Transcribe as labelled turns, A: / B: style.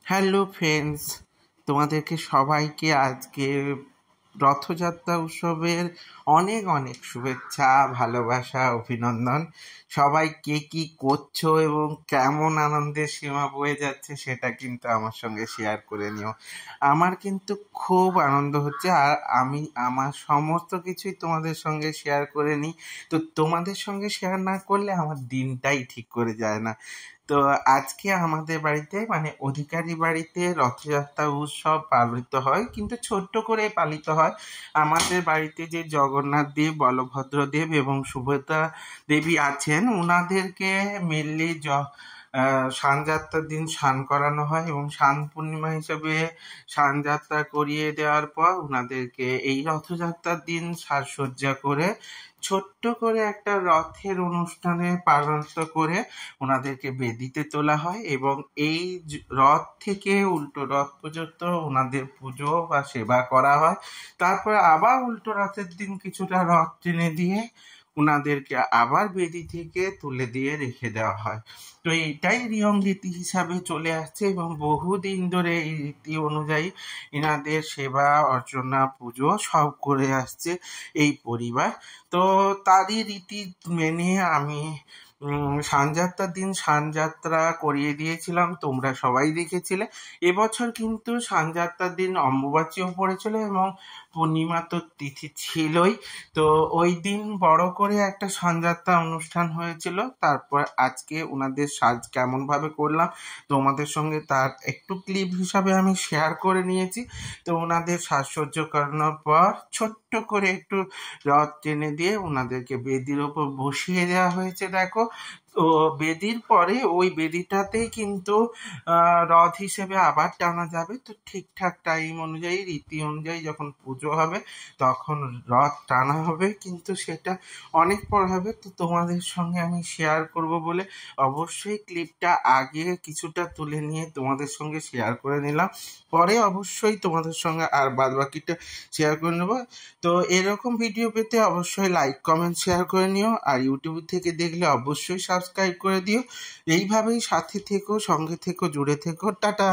A: Hello friends, তোমাদেরকে সবাইকে আজকে রথযাত্রা উৎসবের অনেক অনেক শুভেচ্ছা, ভালোবাসা, অভিনন্দন। সবাই কে কি করছো এবং কেমন আনন্দের সীমা বয়ে যাচ্ছে সেটা কিন্তু আমার সঙ্গে শেয়ার করে নিও। আমার কিন্তু খুব আনন্দ হচ্ছে, আর আমি আমার সমস্ত কিছুই তোমাদের সঙ্গে শেয়ার করে নিই। তো তোমাদের সঙ্গে শেয়ার না করলে আমার দিনটাই ঠিক করে যায় না। তো আজকে আমাদের বাড়িতে মানে অধিকারী বাড়িতে রথযাত্রা উৎসব পালিত হয়, কিন্তু ছোট্ট করে পালিত হয়। আমাদের বাড়িতে যে জগন্নাথ দেব, বলভদ্র দেব এবং সুভদ্রা দেবী আছেন, ওনাদেরকে মেনলি স্নানযাত্রার দিন স্নান করানো হয় এবং স্নান পূর্ণিমা হিসেবে স্নানযাত্রা করিয়ে দেওয়ার পর ওনাদেরকে এই রথযাত্রার দিন সাজসজ্জা করে ছোট্ট করে একটা রথের অনুষ্ঠানে পালন করে ওনাদেরকে বেদিতে তোলা হয় এবং এই রথ থেকে উল্টো রথ পর্যন্ত ওনাদের পুজো বা সেবা করা হয়। তারপর আবার উল্টো রথের দিন কিছুটা রথ টেনে দিয়ে ওনাদেরকে আবার বেদি থেকে তুলে দিয়ে রেখে দেওয়া হয়। তো এটাই নিয়ম রীতি হিসাবে চলে আসছে এবং বহুদিন ধরে এই রীতি অনুযায়ী এনাদের সেবা অর্চনা পুজো সব করে আসছে এই পরিবার। তো তারই রীতি মেনে আমি স্নানযাত্রার দিন স্নানযাত্রা করিয়ে দিয়েছিলাম, তোমরা সবাই দেখেছিলে। এবছর কিন্তু স্নানযাত্রার দিন অম্বুবাচীও পড়েছিল এবং পূর্ণিমা তো তিথি ছিলই। তো ওই দিন বড় করে একটা স্নানযাত্রা অনুষ্ঠান হয়েছিল। তারপর আজকে ওনাদের সাজ কেমনভাবে করলাম তোমাদের সঙ্গে তার একটু ক্লিপ হিসাবে আমি শেয়ার করে নিয়েছি। তো ওনাদের সাজসজ্জা করানোর পর ছোট্ট করে একটু রথ টেনে দিয়ে ওনাদেরকে বেদির ওপর বসিয়ে দেওয়া হয়েছে। দেখো, তো বেদির পরে ওই বেদিটাতেই কিন্তু রথ হিসেবে আবার টানা যাবে। তো ঠিকঠাক টাইম অনুযায়ী রীতি অনুযায়ী যখন পুজো হবে তখন রথ টানা হবে, কিন্তু সেটা অনেক পর হবে। তো তোমাদের সঙ্গে আমি শেয়ার করব বলে অবশ্যই ক্লিপটা আগে কিছুটা তুলে নিয়ে তোমাদের সঙ্গে শেয়ার করে নিলাম, পরে অবশ্যই তোমাদের সঙ্গে আর বাদ বাকিটা শেয়ার করে নেবো। তো এরকম ভিডিও পেতে অবশ্যই লাইক কমেন্ট শেয়ার করে নিও, আর ইউটিউব থেকে দেখলে অবশ্যই সাবস্ক্রাইব করে দিও। এইভাবেই সাথে থেকো, সঙ্গে থেকো, জুড়ে থেকো। টাটা।